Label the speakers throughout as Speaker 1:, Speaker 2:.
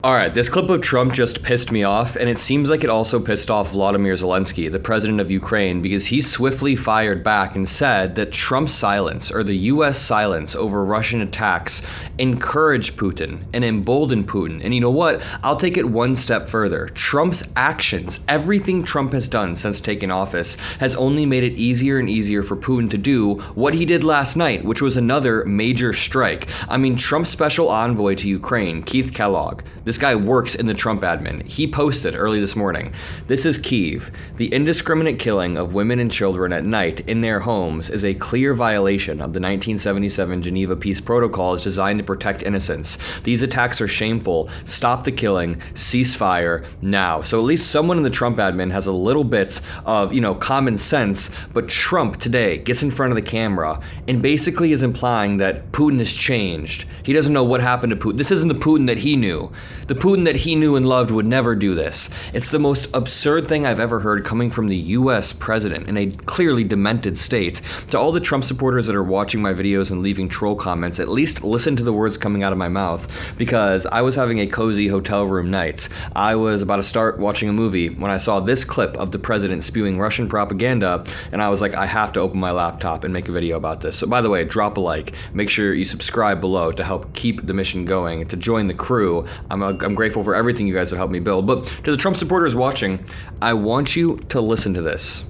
Speaker 1: Alright, this clip of Trump just pissed me off, and it seems like it also pissed off Volodymyr Zelensky, the president of Ukraine, because he swiftly fired back and said that Trump's silence, or the US silence over Russian attacks, encouraged Putin and emboldened Putin. And you know what? I'll take it one step further. Trump's actions, everything Trump has done since taking office, has only made it easier and easier for Putin to do what he did last night, which was another major strike. I mean, Trump's special envoy to Ukraine, Keith Kellogg, this guy works in the Trump admin. He posted early this morning, "This is Kyiv. The indiscriminate killing of women and children at night in their homes is a clear violation of the 1977 Geneva Peace Protocols designed to protect innocence. These attacks are shameful. Stop the killing. Ceasefire now." So at least someone in the Trump admin has a little bit of, common sense, but Trump today gets in front of the camera and basically is implying that Putin has changed. He doesn't know what happened to Putin. This isn't the Putin that he knew. The Putin that he knew and loved would never do this. It's the most absurd thing I've ever heard coming from the US president in a clearly demented state. To all the Trump supporters that are watching my videos and leaving troll comments, at least listen to the words coming out of my mouth, because I was having a cozy hotel room night. I was about to start watching a movie when I saw this clip of the president spewing Russian propaganda, and I was like, I have to open my laptop and make a video about this. So by the way, drop a like. Make sure you subscribe below to help keep the mission going, to join the crew. I'm grateful for everything you guys have helped me build. But to the Trump supporters watching, I want you to listen to this.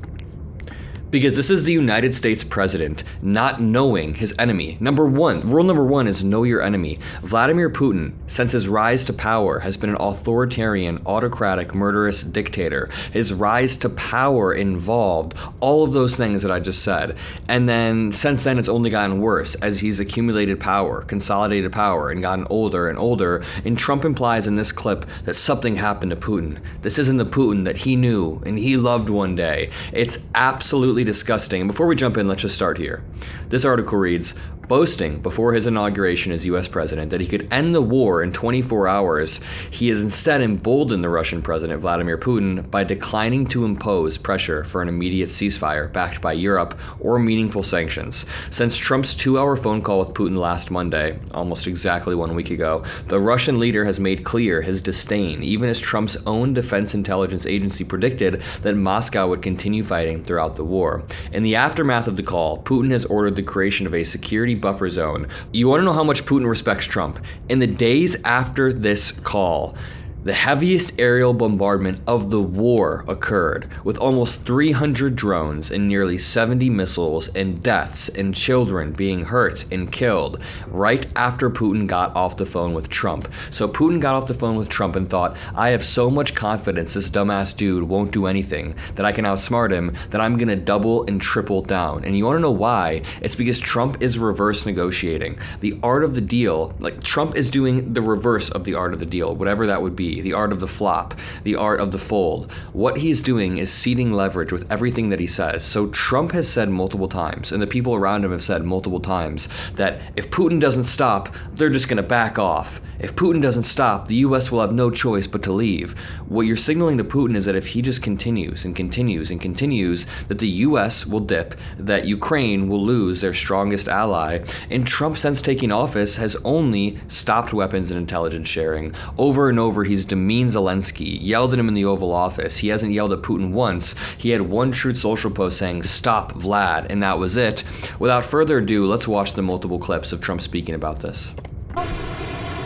Speaker 1: Because this is the United States president not knowing his enemy. Rule number one is know your enemy. Vladimir Putin, since his rise to power, has been an authoritarian, autocratic, murderous dictator. His rise to power involved all of those things that I just said. And then since then, it's only gotten worse as he's accumulated power, consolidated power, and gotten older and older. And Trump implies in this clip that something happened to Putin. This isn't the Putin that he knew and he loved one day. It's absolutely disgusting. Before we jump in, let's just start here. This article reads, boasting before his inauguration as U.S. president that he could end the war in 24 hours, he has instead emboldened the Russian president Vladimir Putin by declining to impose pressure for an immediate ceasefire backed by Europe or meaningful sanctions. Since Trump's 2-hour phone call with Putin last Monday, almost exactly 1 week ago, the Russian leader has made clear his disdain, even as Trump's own Defense Intelligence Agency predicted that Moscow would continue fighting throughout the war. In the aftermath of the call, Putin has ordered the creation of a security buffer zone. You want to know how much Putin respects Trump? In the days after this call, the heaviest aerial bombardment of the war occurred, with almost 300 drones and nearly 70 missiles and deaths and children being hurt and killed right after Putin got off the phone with Trump. So Putin got off the phone with Trump and thought, I have so much confidence this dumbass dude won't do anything, that I can outsmart him, that I'm gonna double and triple down. And you wanna know why? It's because Trump is reverse negotiating. The art of the deal, like Trump is doing the reverse of the art of the deal, whatever that would be. The art of the flop, the art of the fold. What he's doing is ceding leverage with everything that he says. So Trump has said multiple times, and the people around him have said multiple times, that if Putin doesn't stop, they're just going to back off. If Putin doesn't stop, the US will have no choice but to leave. What you're signaling to Putin is that if he just continues and continues and continues, that the US will dip, that Ukraine will lose their strongest ally, and Trump, since taking office, has only stopped weapons and intelligence sharing. Over and over, he's demeaned Zelensky, yelled at him in the Oval Office. He hasn't yelled at Putin once. He had one Truth Social post saying, "Stop Vlad," and that was it. Without further ado, let's watch the multiple clips of Trump speaking about this.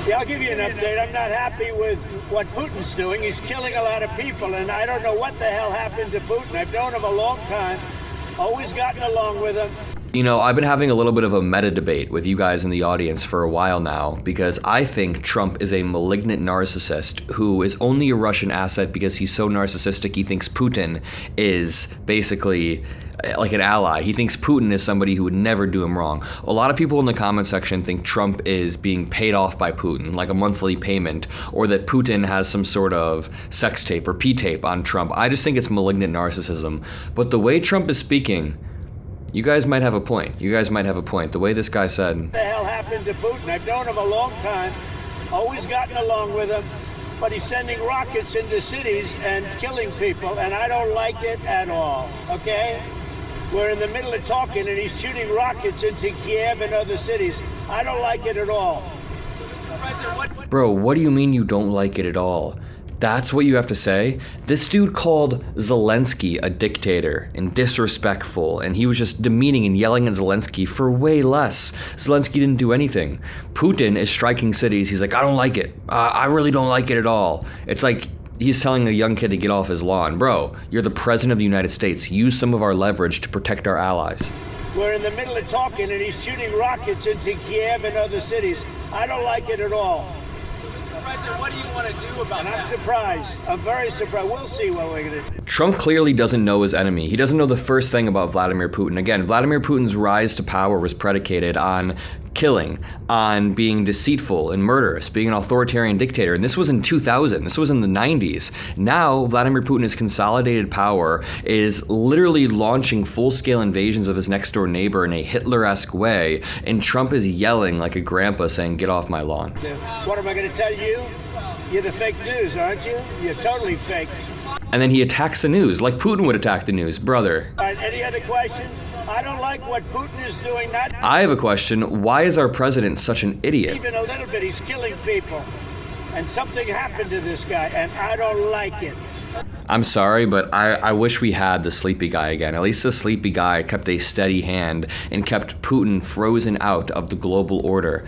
Speaker 2: Yeah, I'll give you an update. I'm not happy with what Putin's doing. He's killing a lot of people, and I don't know what the hell happened to Putin. I've known him a long time, always gotten along with him.
Speaker 1: You know, I've been having a little bit of a meta debate with you guys in the audience for a while now, because I think Trump is a malignant narcissist who is only a Russian asset because he's so narcissistic he thinks Putin is basically like an ally. He thinks Putin is somebody who would never do him wrong. A lot of people in the comment section think Trump is being paid off by Putin, like a monthly payment, or that Putin has some sort of sex tape or P-tape on Trump. I just think it's malignant narcissism. But the way Trump is speaking, you guys might have a point. The way this guy said,
Speaker 2: what the hell happened to Putin? I've known him a long time, always gotten along with him, but he's sending rockets into cities and killing people, and I don't like it at all, okay? We're in the middle of talking, and he's shooting rockets into Kiev and other cities. I don't like it at all.
Speaker 1: Bro, what do you mean you don't like it at all? That's what you have to say? This dude called Zelensky a dictator and disrespectful, and he was just demeaning and yelling at Zelensky for way less. Zelensky didn't do anything. Putin is striking cities. He's like, I don't like it. I really don't like it at all. It's like he's telling a young kid to get off his lawn. Bro, you're the president of the United States. Use some of our leverage to protect our allies.
Speaker 2: We're in the middle of talking, and he's shooting rockets into Kiev and other cities. I don't like it at all.
Speaker 3: President, what do you want to do about that?
Speaker 2: I'm surprised. I'm very surprised. We'll see what we're going to do.
Speaker 1: Trump clearly doesn't know his enemy. He doesn't know the first thing about Vladimir Putin. Again, Vladimir Putin's rise to power was predicated on killing, on being deceitful and murderous, being an authoritarian dictator. And this was in 2000. This was in the 90s. Now, Vladimir Putin has consolidated power, is literally launching full-scale invasions of his next-door neighbor in a Hitler-esque way, and Trump is yelling like a grandpa saying, get off my lawn.
Speaker 2: What am I going to tell you? You're the fake news, aren't you? You're totally fake.
Speaker 1: And then he attacks the news, like Putin would attack the news. Brother.
Speaker 2: All right, any other questions? I don't like what Putin is doing.
Speaker 1: I have a question. Why is our president such an idiot?
Speaker 2: Even a little bit. He's killing people. And something happened to this guy, and I don't like it.
Speaker 1: I'm sorry, but I wish we had the sleepy guy again. At least the sleepy guy kept a steady hand and kept Putin frozen out of the global order.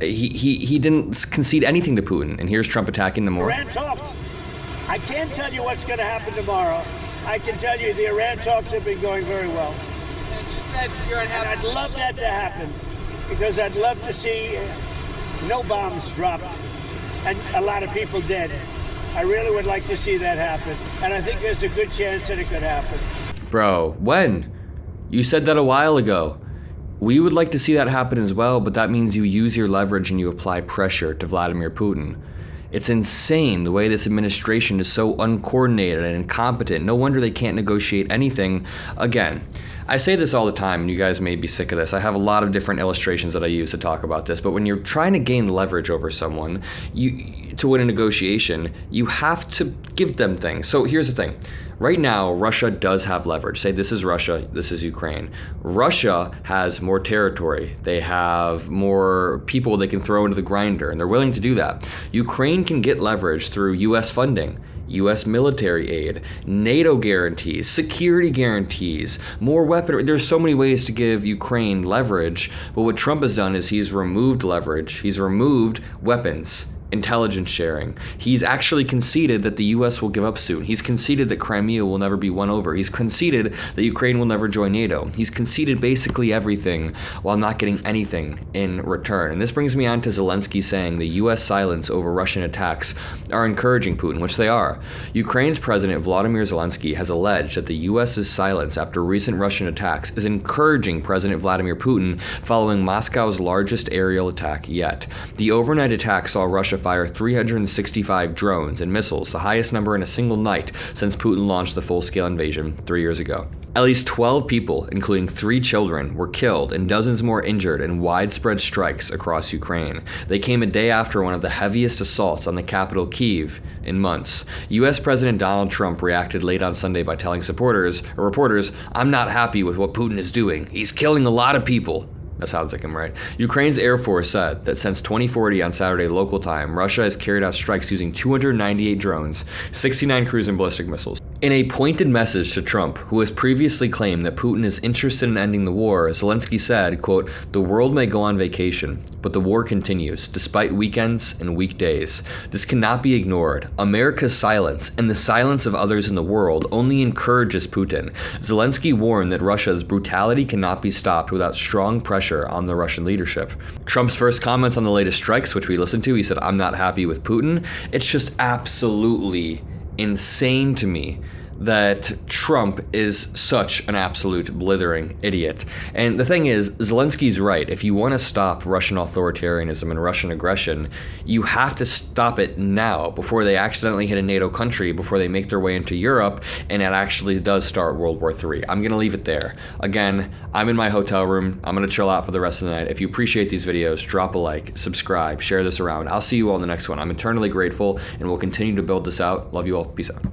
Speaker 1: He didn't concede anything to Putin, and here's Trump attacking them more.
Speaker 2: Iran talks. I can't tell you what's going to happen tomorrow. I can tell you the Iran talks have been going very well. And I'd love that to happen, because I'd love to see no bombs dropped and a lot of people dead. I really would like to see that happen, and I think there's a good chance that it could happen.
Speaker 1: Bro, when? You said that a while ago. We would like to see that happen as well, but that means you use your leverage and you apply pressure to Vladimir Putin. It's insane the way this administration is so uncoordinated and incompetent. No wonder they can't negotiate anything. Again, I say this all the time, and you guys may be sick of this. I have a lot of different illustrations that I use to talk about this, but when you're trying to gain leverage over someone, to win a negotiation, you have to give them things. So here's the thing. Right now, Russia does have leverage. Say this is Russia, this is Ukraine. Russia has more territory. They have more people they can throw into the grinder, and they're willing to do that. Ukraine can get leverage through U.S. funding, U.S. military aid, NATO guarantees, security guarantees, more weaponry. There's so many ways to give Ukraine leverage, but what Trump has done is he's removed leverage. He's removed weapons, intelligence sharing. He's actually conceded that the U.S. will give up soon. He's conceded that Crimea will never be won over. He's conceded that Ukraine will never join NATO. He's conceded basically everything while not getting anything in return. And this brings me on to Zelensky saying the U.S. silence over Russian attacks are encouraging Putin, which they are. Ukraine's President Volodymyr Zelensky has alleged that the U.S.'s silence after recent Russian attacks is encouraging President Vladimir Putin following Moscow's largest aerial attack yet. The overnight attack saw Russia fire 365 drones and missiles, the highest number in a single night since Putin launched the full-scale invasion 3 years ago. At least 12 people, including 3 children, were killed and dozens more injured in widespread strikes across Ukraine. They came a day after one of the heaviest assaults on the capital, Kyiv, in months. U.S. President Donald Trump reacted late on Sunday by telling reporters, "I'm not happy with what Putin is doing. He's killing a lot of people." That sounds like him, right? Ukraine's Air Force said that since 2040 on Saturday local time, Russia has carried out strikes using 298 drones, 69 cruise and ballistic missiles. In a pointed message to Trump, who has previously claimed that Putin is interested in ending the war, Zelensky said, quote, "The world may go on vacation, but the war continues, despite weekends and weekdays. This cannot be ignored. America's silence and the silence of others in the world only encourages Putin." Zelensky warned that Russia's brutality cannot be stopped without strong pressure on the Russian leadership. Trump's first comments on the latest strikes, which we listened to, he said, "I'm not happy with Putin." It's just absolutely insane to me that Trump is such an absolute blithering idiot. And the thing is, Zelensky's right. If you want to stop Russian authoritarianism and Russian aggression, you have to stop it now, before they accidentally hit a NATO country, before they make their way into Europe, and it actually does start World War III. I'm going to leave it there. Again, I'm in my hotel room. I'm going to chill out for the rest of the night. If you appreciate these videos, drop a like, subscribe, share this around. I'll see you all in the next one. I'm eternally grateful, and we'll continue to build this out. Love you all. Peace out.